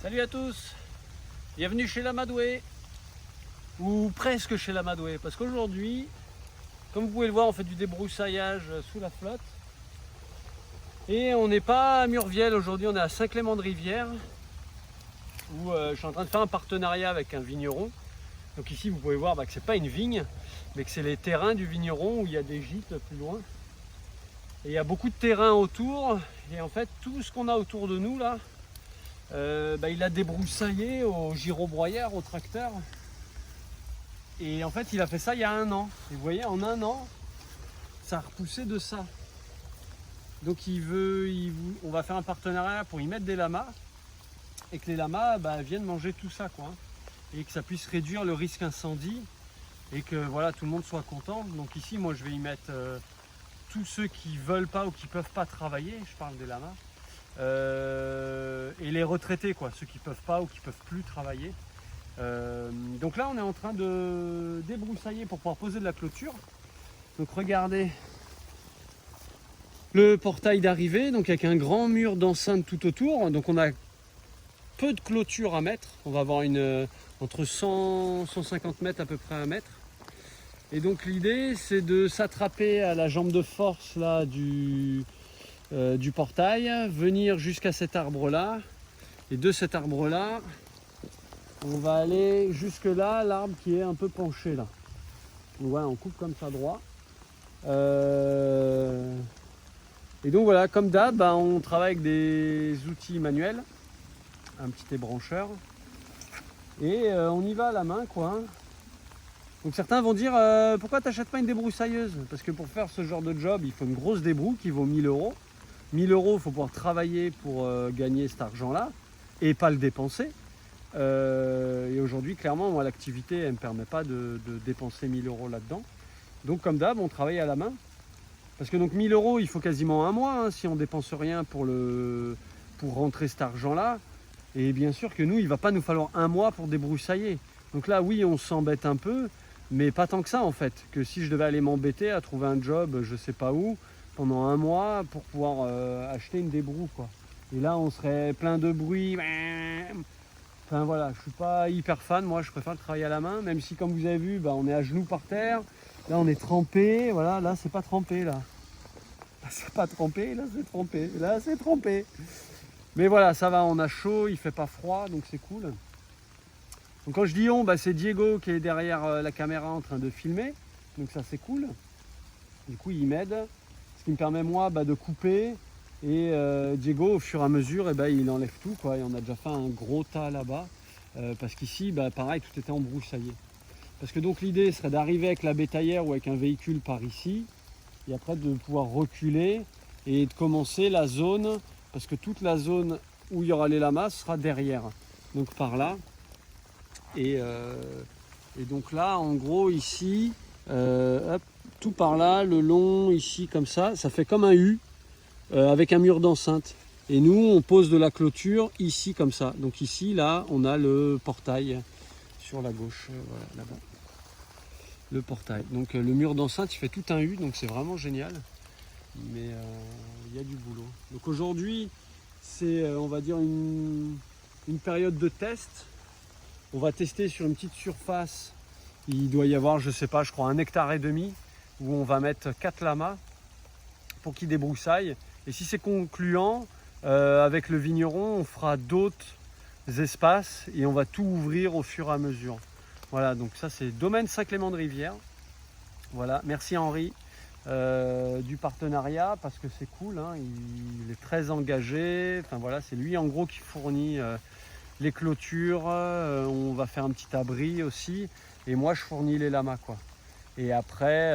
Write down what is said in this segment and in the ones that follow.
Salut à tous, bienvenue chez l'Amadoué, ou presque chez l'Amadoué, parce qu'aujourd'hui, comme vous pouvez le voir, on fait du débroussaillage sous la flotte. Et on n'est pas à Murviel aujourd'hui, on est à Saint-Clément-de-Rivière, où je suis en train de faire un partenariat avec un vigneron. Donc ici, vous pouvez voir que c'est pas une vigne, mais que c'est les terrains du vigneron où il y a des gîtes plus loin. Et il y a beaucoup de terrains autour, et en fait, tout ce qu'on a autour de nous là, il a débroussaillé au gyrobroyeur, au tracteur. Et en fait, il a fait ça il y a 1 an. Et vous voyez, en 1 an, ça a repoussé de ça. Donc on va faire un partenariat pour y mettre des lamas. Et que les lamas viennent manger tout ça, quoi. Et que ça puisse réduire le risque incendie. Et que voilà, tout le monde soit content. Donc ici, moi, je vais y mettre tous ceux qui veulent pas ou qui peuvent pas travailler. Je parle des lamas. Et les retraités, quoi, ceux qui peuvent pas ou qui peuvent plus travailler. Donc là on est en train de débroussailler pour pouvoir poser de la clôture. Donc regardez le portail d'arrivée, donc avec un grand mur d'enceinte tout autour. Donc on a peu de clôture à mettre, on va avoir entre 100 150 mètres à peu près à mettre. Et donc l'idée c'est de s'attraper à la jambe de force là du portail, venir jusqu'à cet arbre là, et de cet arbre là on va aller jusque là, l'arbre qui est un peu penché là. Donc voilà, on coupe comme ça droit. Et donc voilà, comme d'hab, on travaille avec des outils manuels, un petit ébrancheur, et on y va à la main, quoi. Donc certains vont dire pourquoi tu n'achètes pas une débroussailleuse? Parce que pour faire ce genre de job, il faut une grosse débroue qui vaut 1000 €. 1000 €, il faut pouvoir travailler pour gagner cet argent-là et pas le dépenser. Et aujourd'hui, clairement, moi, l'activité, elle ne me permet pas de dépenser 1000 € là-dedans. Donc, comme d'hab, on travaille à la main. Parce que donc 1000 €, il faut quasiment 1 mois hein, si on ne dépense rien pour rentrer cet argent-là. Et bien sûr que nous, il ne va pas nous falloir 1 mois pour débroussailler. Donc là, oui, on s'embête un peu, mais pas tant que ça en fait. Que si je devais aller m'embêter à trouver un job, je ne sais pas où, pendant 1 mois pour pouvoir acheter une débroue, quoi. Et là, on serait plein de bruit. Enfin voilà, je suis pas hyper fan, moi je préfère le travail à la main, même si comme vous avez vu, on est à genoux par terre, là on est trempé, voilà, là c'est pas trempé là. Là c'est pas trempé, là c'est trempé, là c'est trempé. Mais voilà, ça va, on a chaud, il fait pas froid, donc c'est cool. Donc quand je dis on, c'est Diego qui est derrière la caméra en train de filmer, donc ça c'est cool. Du coup il m'aide, ce qui me permet moi de couper. Et Diego, au fur et à mesure, il enlève tout, quoi. Et on a déjà fait un gros tas là-bas. Parce qu'ici, pareil, tout était embroussaillé. Parce que donc l'idée serait d'arriver avec la bétaillère ou avec un véhicule par ici. Et après de pouvoir reculer et de commencer la zone. Parce que toute la zone où il y aura les lamas sera derrière. Donc par là. Et donc là, en gros, ici, hop, tout par là, le long, ici, comme ça fait comme un U. Avec un mur d'enceinte. Et nous, on pose de la clôture ici comme ça. Donc ici, là, on a le portail sur la gauche, voilà, là-bas. Le portail. Donc le mur d'enceinte, il fait tout un U, donc c'est vraiment génial. Mais il y a du boulot. Donc aujourd'hui, c'est, on va dire, une période de test. On va tester sur une petite surface. Il doit y avoir, je sais pas, je crois 1,5 hectares, où on va mettre 4 lamas pour qu'ils débroussaillent. Et si c'est concluant, avec le vigneron, on fera d'autres espaces et on va tout ouvrir au fur et à mesure. Voilà, donc ça c'est domaine Saint-Clément-de-Rivière. Voilà, merci Henri du partenariat parce que c'est cool, hein, il est très engagé. Enfin voilà, c'est lui en gros qui fournit les clôtures. On va faire un petit abri aussi et moi je fournis les lamas, quoi. Et après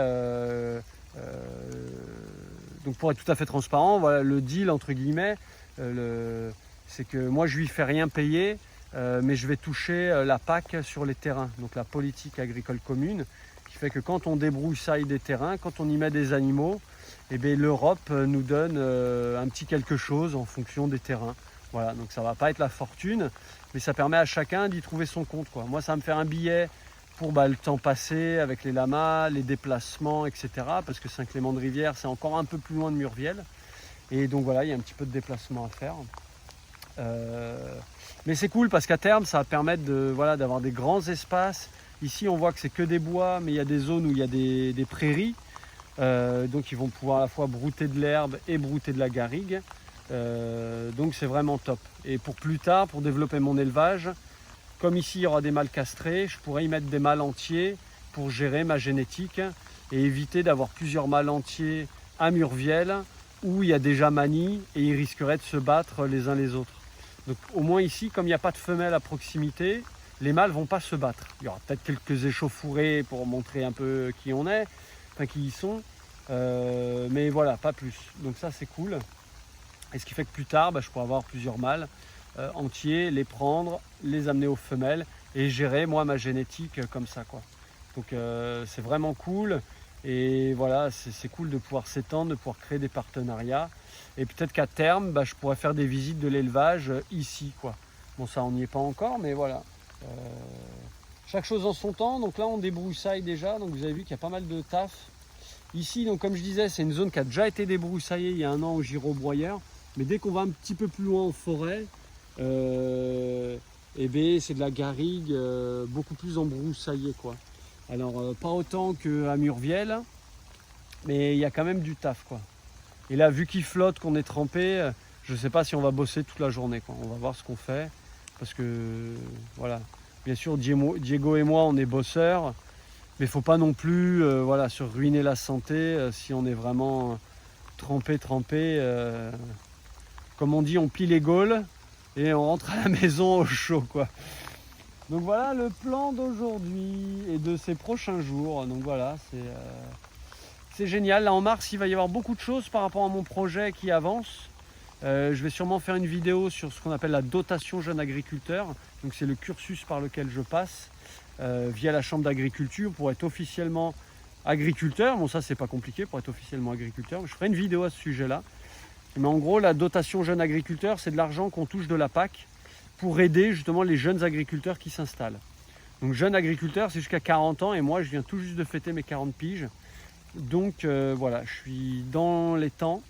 donc pour être tout à fait transparent, voilà le deal entre guillemets, c'est que moi je lui fais rien payer, mais je vais toucher la PAC sur les terrains, donc la politique agricole commune, qui fait que quand on débroussaille des terrains, quand on y met des animaux, l'Europe nous donne un petit quelque chose en fonction des terrains. Voilà, donc ça va pas être la fortune, mais ça permet à chacun d'y trouver son compte, quoi. Moi ça va me faire un billet pour le temps passé avec les lamas, les déplacements, etc. Parce que Saint-Clément-de-Rivière, c'est encore un peu plus loin de Murviel. Et donc voilà, il y a un petit peu de déplacement à faire. Mais c'est cool parce qu'à terme, ça va permettre voilà, d'avoir des grands espaces. Ici, on voit que c'est que des bois, mais il y a des zones où il y a des prairies. Donc ils vont pouvoir à la fois brouter de l'herbe et brouter de la garrigue. Donc c'est vraiment top. Et pour plus tard, pour développer mon élevage, comme ici il y aura des mâles castrés, je pourrais y mettre des mâles entiers pour gérer ma génétique et éviter d'avoir plusieurs mâles entiers à Murviel où il y a déjà manie et ils risqueraient de se battre les uns les autres. Donc au moins ici, comme il n'y a pas de femelles à proximité, les mâles ne vont pas se battre. Il y aura peut-être quelques échauffourées pour montrer un peu qui on est, enfin qui y sont, mais voilà, pas plus. Donc ça c'est cool. Et ce qui fait que plus tard, je pourrais avoir plusieurs mâles entiers, les prendre, les amener aux femelles et gérer moi ma génétique comme ça, quoi. Donc c'est vraiment cool. Et voilà, c'est cool de pouvoir s'étendre, de pouvoir créer des partenariats. Et peut-être qu'à terme, je pourrais faire des visites de l'élevage ici, quoi. Bon, ça, on n'y est pas encore, mais voilà. Chaque chose en son temps. Donc là, on débroussaille déjà. Donc vous avez vu qu'il y a pas mal de taf. Ici, donc comme je disais, c'est une zone qui a déjà été débroussaillée il y a un an au Giraud-Broyeur. Mais dès qu'on va un petit peu plus loin en forêt, c'est de la garrigue beaucoup plus embroussaillée, quoi. Alors, pas autant qu'à Murviel, mais il y a quand même du taf, quoi. Et là, vu qu'il flotte, qu'on est trempé, je ne sais pas si on va bosser toute la journée, quoi. On va voir ce qu'on fait. Parce que, voilà, bien sûr, Diego et moi, on est bosseurs. Mais il ne faut pas non plus voilà, se ruiner la santé si on est vraiment trempé. Comme on dit, on plie les gaules et on rentre à la maison au chaud, quoi. Donc voilà le plan d'aujourd'hui et de ces prochains jours. Donc voilà, c'est génial. Là en mars, il va y avoir beaucoup de choses par rapport à mon projet qui avance. Je vais sûrement faire une vidéo sur ce qu'on appelle la dotation jeune agriculteur. Donc c'est le cursus par lequel je passe via la chambre d'agriculture pour être officiellement agriculteur. Bon, ça c'est pas compliqué pour être officiellement agriculteur. Je ferai une vidéo à ce sujet-là. Mais en gros, la dotation jeune agriculteur, c'est de l'argent qu'on touche de la PAC pour aider justement les jeunes agriculteurs qui s'installent. Donc jeune agriculteur, c'est jusqu'à 40 ans et moi je viens tout juste de fêter mes 40 piges. Donc voilà, je suis dans les temps.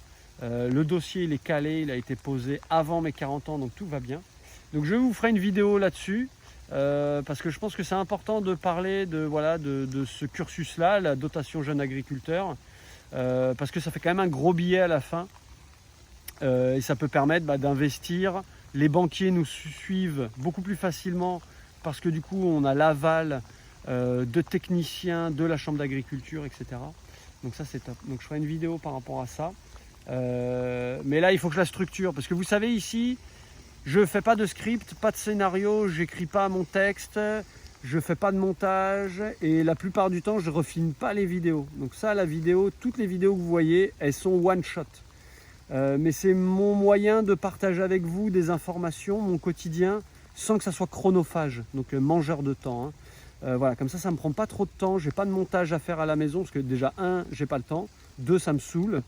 Le dossier il est calé, il a été posé avant mes 40 ans, donc tout va bien. Donc je vous ferai une vidéo là-dessus parce que je pense que c'est important de parler de ce cursus-là, la dotation jeune agriculteur, parce que ça fait quand même un gros billet à la fin et ça peut permettre d'investir. Les banquiers nous suivent beaucoup plus facilement parce que du coup on a l'aval de techniciens de la chambre d'agriculture, etc. Donc ça c'est top. Donc je ferai une vidéo par rapport à ça. Mais là il faut que je la structure parce que vous savez ici je ne fais pas de script, pas de scénario, j'écris pas mon texte, je ne fais pas de montage et la plupart du temps je ne refilme pas les vidéos. Donc ça la vidéo, toutes les vidéos que vous voyez elles sont one shot. Mais c'est mon moyen de partager avec vous des informations, mon quotidien, sans que ça soit chronophage, donc mangeur de temps. Voilà, comme ça ne me prend pas trop de temps, j'ai pas de montage à faire à la maison, parce que déjà, 1, j'ai pas le temps, 2, ça me saoule,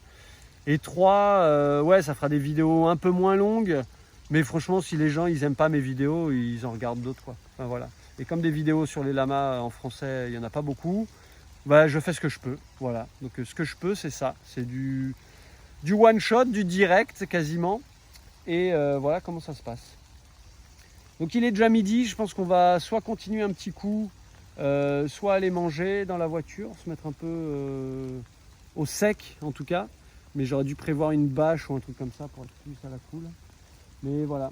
et 3, ouais, ça fera des vidéos un peu moins longues, mais franchement, si les gens, ils aiment pas mes vidéos, ils en regardent d'autres, quoi. Enfin, voilà. Et comme des vidéos sur les lamas en français, il y en a pas beaucoup, je fais ce que je peux, voilà. Donc ce que je peux, c'est ça, c'est du one shot, du direct quasiment. Et voilà comment ça se passe. Donc il est déjà midi, je pense qu'on va soit continuer un petit coup, soit aller manger dans la voiture, se mettre un peu au sec en tout cas. Mais j'aurais dû prévoir une bâche ou un truc comme ça pour être plus à la cool. Mais voilà.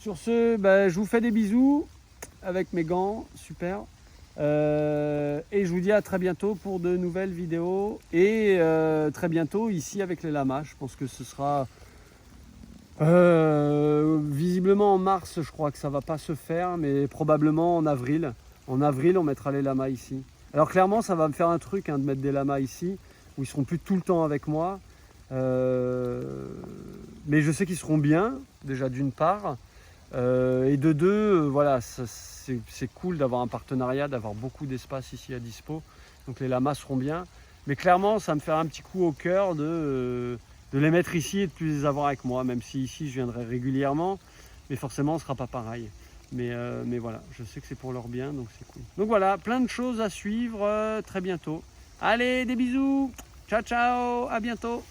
Sur ce, je vous fais des bisous avec mes gants, super. Et je vous dis à très bientôt pour de nouvelles vidéos et très bientôt ici avec les lamas. Je pense que ce sera visiblement en mars, je crois que ça va pas se faire, mais probablement en avril. En avril, on mettra les lamas ici. Alors clairement, ça va me faire un truc de mettre des lamas ici où ils seront plus tout le temps avec moi. Mais je sais qu'ils seront bien, déjà d'une part. Et de deux, voilà, c'est cool d'avoir un partenariat, d'avoir beaucoup d'espace ici à dispo. Donc les lamas seront bien. Mais clairement, ça me fait un petit coup au cœur de les mettre ici et de plus les avoir avec moi. Même si ici, je viendrai régulièrement. Mais forcément, ce ne sera pas pareil. Mais voilà, je sais que c'est pour leur bien, donc c'est cool. Donc voilà, plein de choses à suivre très bientôt. Allez, des bisous. Ciao, ciao, à bientôt.